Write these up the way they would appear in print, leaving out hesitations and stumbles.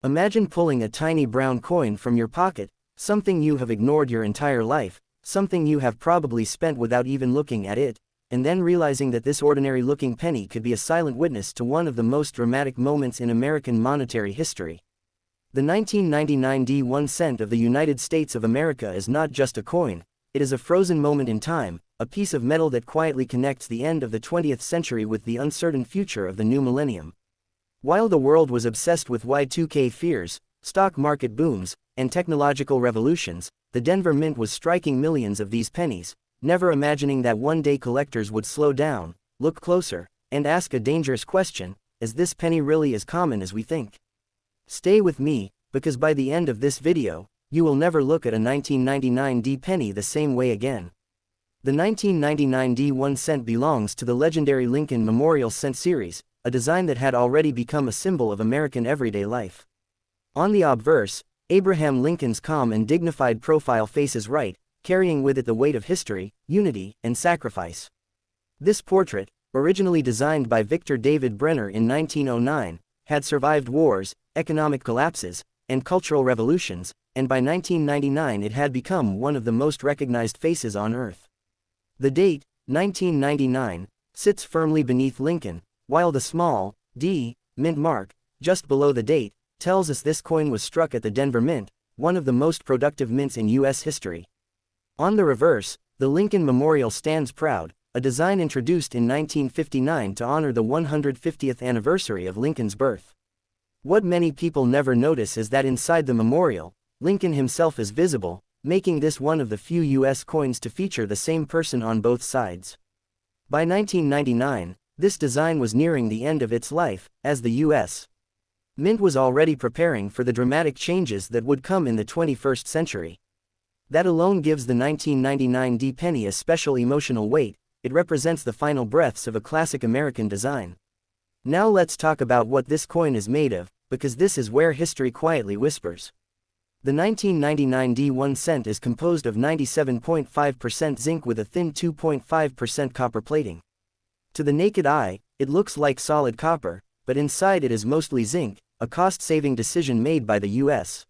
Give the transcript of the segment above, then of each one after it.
Imagine pulling a tiny brown coin from your pocket, something you have ignored your entire life, something you have probably spent without even looking at it, and then realizing that this ordinary-looking penny could be a silent witness to one of the most dramatic moments in American monetary history. The 1999 D1 cent of the United States of America is not just a coin, it is a frozen moment in time, a piece of metal that quietly connects the end of the 20th century with the uncertain future of the new millennium. While the world was obsessed with Y2K fears, stock market booms, and technological revolutions, the Denver Mint was striking millions of these pennies, never imagining that one day collectors would slow down, look closer, and ask a dangerous question: is this penny really as common as we think? Stay with me, because by the end of this video, you will never look at a 1999 D penny the same way again. The 1999 D1 cent belongs to the legendary Lincoln Memorial Cent series, a design that had already become a symbol of American everyday life. On the obverse, Abraham Lincoln's calm and dignified profile faces right, carrying with it the weight of history, unity, and sacrifice. This portrait, originally designed by Victor David Brenner in 1909, had survived wars, economic collapses, and cultural revolutions, and by 1999 it had become one of the most recognized faces on Earth. The date, 1999, sits firmly beneath Lincoln, while the small, D, mint mark, just below the date, tells us this coin was struck at the Denver Mint, one of the most productive mints in U.S. history. On the reverse, the Lincoln Memorial stands proud, a design introduced in 1959 to honor the 150th anniversary of Lincoln's birth. What many people never notice is that inside the memorial, Lincoln himself is visible, making this one of the few U.S. coins to feature the same person on both sides. By 1999, this design was nearing the end of its life, as the U.S. Mint was already preparing for the dramatic changes that would come in the 21st century. That alone gives the 1999 D penny a special emotional weight. It represents the final breaths of a classic American design. Now let's talk about what this coin is made of, because this is where history quietly whispers. The 1999 D1 cent is composed of 97.5% zinc with a thin 2.5% copper plating. To the naked eye, it looks like solid copper, but inside it is mostly zinc, a cost-saving decision made by the U.S.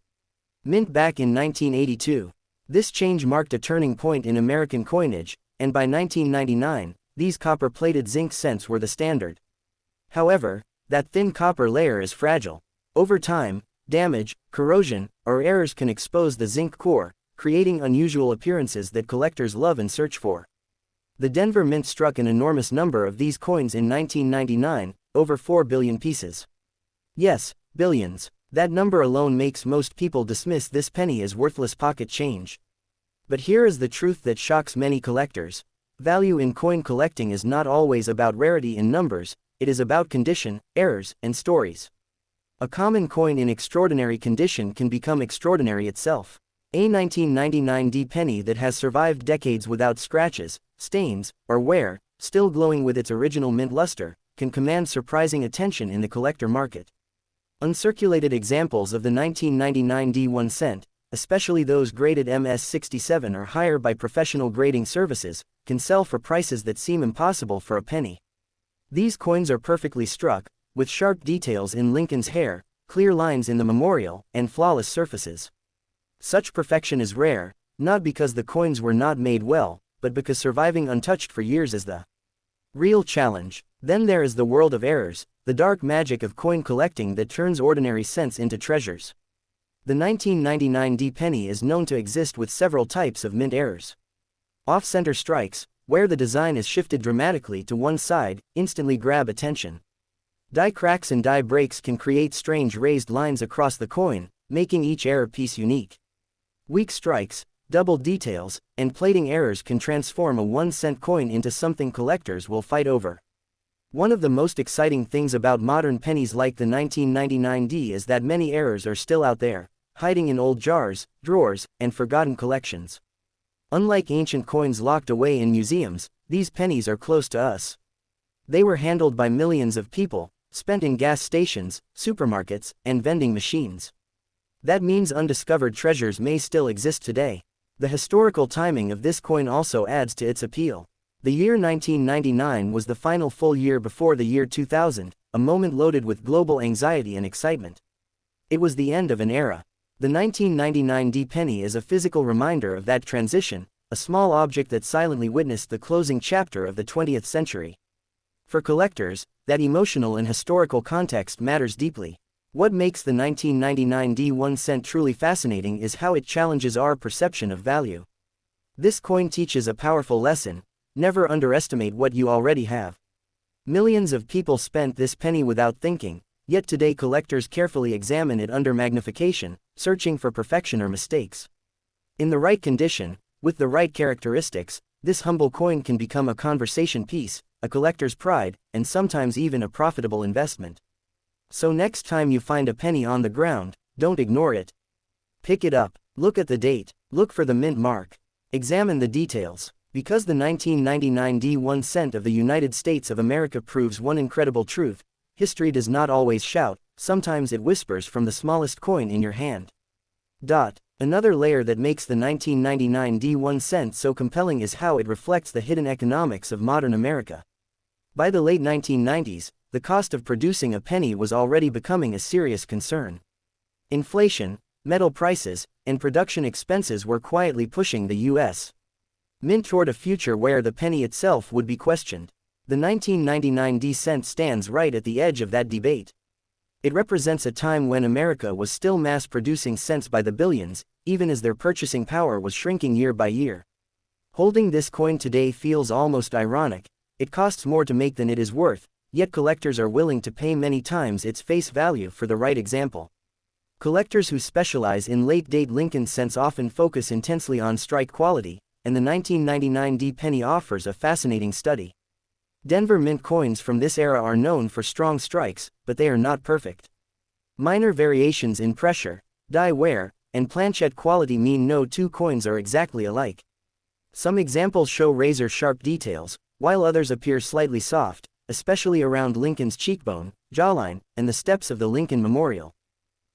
Mint back in 1982. This change marked a turning point in American coinage, and by 1999, these copper-plated zinc cents were the standard. However, that thin copper layer is fragile. Over time, damage, corrosion, or errors can expose the zinc core, creating unusual appearances that collectors love and search for. The Denver Mint struck an enormous number of these coins in 1999, over 4 billion pieces. Yes, billions. That number alone makes most people dismiss this penny as worthless pocket change. But here is the truth that shocks many collectors. Value in coin collecting is not always about rarity in numbers, it is about condition, errors, and stories. A common coin in extraordinary condition can become extraordinary itself. A 1999 D penny that has survived decades without scratches, stains, or wear, still glowing with its original mint luster, can command surprising attention in the collector market. Uncirculated examples of the 1999 D1 cent, especially those graded MS67 or higher by professional grading services, can sell for prices that seem impossible for a penny. These coins are perfectly struck, with sharp details in Lincoln's hair, clear lines in the memorial, and flawless surfaces. Such perfection is rare, not because the coins were not made well, but because surviving untouched for years is the real challenge. Then there is the world of errors, the dark magic of coin collecting that turns ordinary cents into treasures. The 1999 D penny is known to exist with several types of mint errors. Off-center strikes, where the design is shifted dramatically to one side, instantly grab attention. Die cracks and die breaks can create strange raised lines across the coin, making each error piece unique. Weak strikes, double details, and plating errors can transform a 1-cent coin into something collectors will fight over. One of the most exciting things about modern pennies like the 1999 D is that many errors are still out there, hiding in old jars, drawers, and forgotten collections. Unlike ancient coins locked away in museums, these pennies are close to us. They were handled by millions of people, spent in gas stations, supermarkets, and vending machines. That means undiscovered treasures may still exist today. The historical timing of this coin also adds to its appeal. The year 1999 was the final full year before the year 2000, a moment loaded with global anxiety and excitement. It was the end of an era. The 1999 D penny is a physical reminder of that transition, a small object that silently witnessed the closing chapter of the 20th century. For collectors, that emotional and historical context matters deeply. What makes the 1999 D 1 cent truly fascinating is how it challenges our perception of value. This coin teaches a powerful lesson: never underestimate what you already have. Millions of people spent this penny without thinking, yet today collectors carefully examine it under magnification, searching for perfection or mistakes. In the right condition, with the right characteristics, this humble coin can become a conversation piece, a collector's pride, and sometimes even a profitable investment. So next time you find a penny on the ground, don't ignore it. Pick it up, look at the date, look for the mint mark. Examine the details, because the 1999 D 1 cent of the United States of America proves one incredible truth: history does not always shout, sometimes it whispers from the smallest coin in your hand. Another layer that makes the 1999 D 1 cent so compelling is how it reflects the hidden economics of modern America. By the late 1990s, the cost of producing a penny was already becoming a serious concern. Inflation, metal prices, and production expenses were quietly pushing the U.S. Mint toward a future where the penny itself would be questioned. The 1999 D cent stands right at the edge of that debate. It represents a time when America was still mass-producing cents by the billions, even as their purchasing power was shrinking year by year. Holding this coin today feels almost ironic. It costs more to make than it is worth, yet collectors are willing to pay many times its face value for the right example. Collectors who specialize in late-date Lincoln cents often focus intensely on strike quality, and the 1999 D penny offers a fascinating study. Denver Mint coins from this era are known for strong strikes, but they are not perfect. Minor variations in pressure, die wear, and planchette quality mean no two coins are exactly alike. Some examples show razor-sharp details, while others appear slightly soft, especially around Lincoln's cheekbone, jawline, and the steps of the Lincoln Memorial.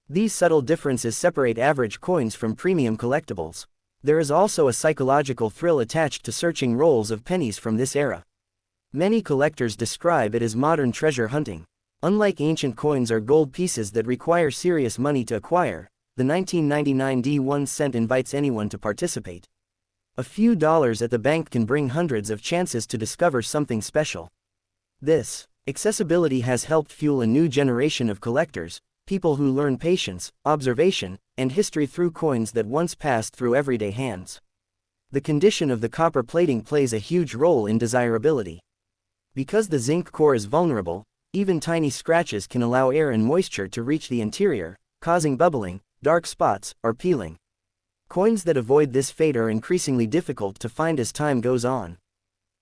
These subtle differences separate average coins from premium collectibles. There is also a psychological thrill attached to searching rolls of pennies from this era. Many collectors describe it as modern treasure hunting. Unlike ancient coins or gold pieces that require serious money to acquire, the 1999 D 1 cent invites anyone to participate. A few dollars at the bank can bring hundreds of chances to discover something special. This accessibility has helped fuel a new generation of collectors, people who learn patience, observation, and history through coins that once passed through everyday hands. The condition of the copper plating plays a huge role in desirability. Because the zinc core is vulnerable, even tiny scratches can allow air and moisture to reach the interior, causing bubbling, dark spots, or peeling. Coins that avoid this fate are increasingly difficult to find as time goes on.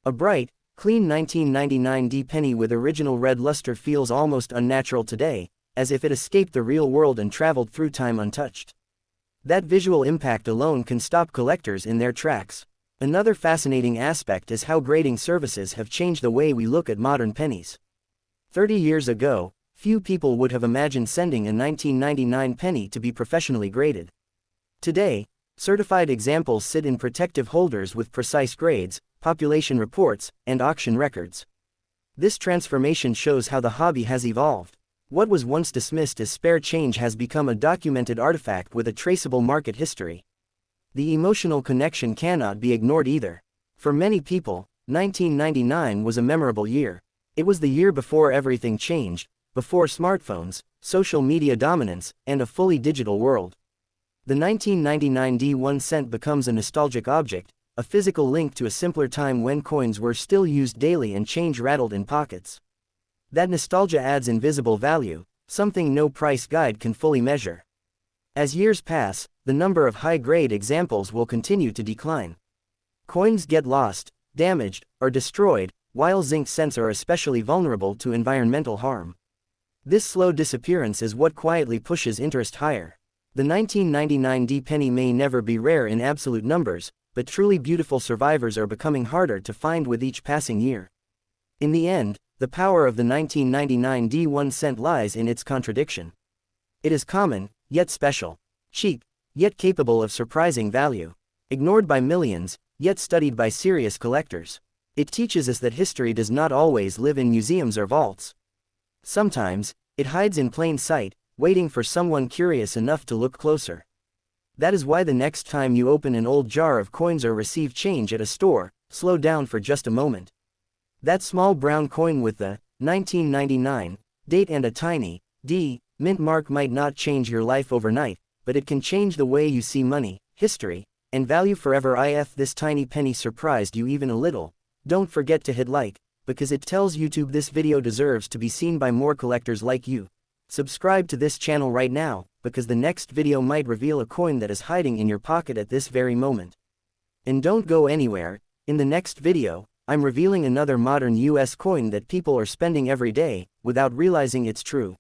A bright, clean 1999 D penny with original red luster feels almost unnatural today, as if it escaped the real world and traveled through time untouched. That visual impact alone can stop collectors in their tracks. Another fascinating aspect is how grading services have changed the way we look at modern pennies. 30 years ago, few people would have imagined sending a 1999 penny to be professionally graded. Today, certified examples sit in protective holders with precise grades, population reports, and auction records. This transformation shows how the hobby has evolved. What was once dismissed as spare change has become a documented artifact with a traceable market history. The emotional connection cannot be ignored either. For many people, 1999 was a memorable year. It was the year before everything changed, before smartphones, social media dominance, and a fully digital world. The 1999 D 1 cent becomes a nostalgic object, a physical link to a simpler time when coins were still used daily and change rattled in pockets. That nostalgia adds invisible value, something no price guide can fully measure. As years pass, the number of high-grade examples will continue to decline. Coins get lost, damaged, or destroyed, while zinc cents are especially vulnerable to environmental harm. This slow disappearance is what quietly pushes interest higher. The 1999 D penny may never be rare in absolute numbers, but truly beautiful survivors are becoming harder to find with each passing year. In the end, the power of the 1999 D 1 cent lies in its contradiction. It is common, yet special. Cheap, yet capable of surprising value. Ignored by millions, yet studied by serious collectors. It teaches us that history does not always live in museums or vaults. Sometimes, it hides in plain sight, waiting for someone curious enough to look closer. That is why the next time you open an old jar of coins or receive change at a store, slow down for just a moment. That small brown coin with the 1999 date and a tiny D mint mark might not change your life overnight, but it can change the way you see money, history, and value forever. If this tiny penny surprised you even a little, don't forget to hit like, because it tells YouTube this video deserves to be seen by more collectors like you. Subscribe to this channel right now, because the next video might reveal a coin that is hiding in your pocket at this very moment. And don't go anywhere. In the next video, I'm revealing another modern US coin that people are spending every day, without realizing it's true.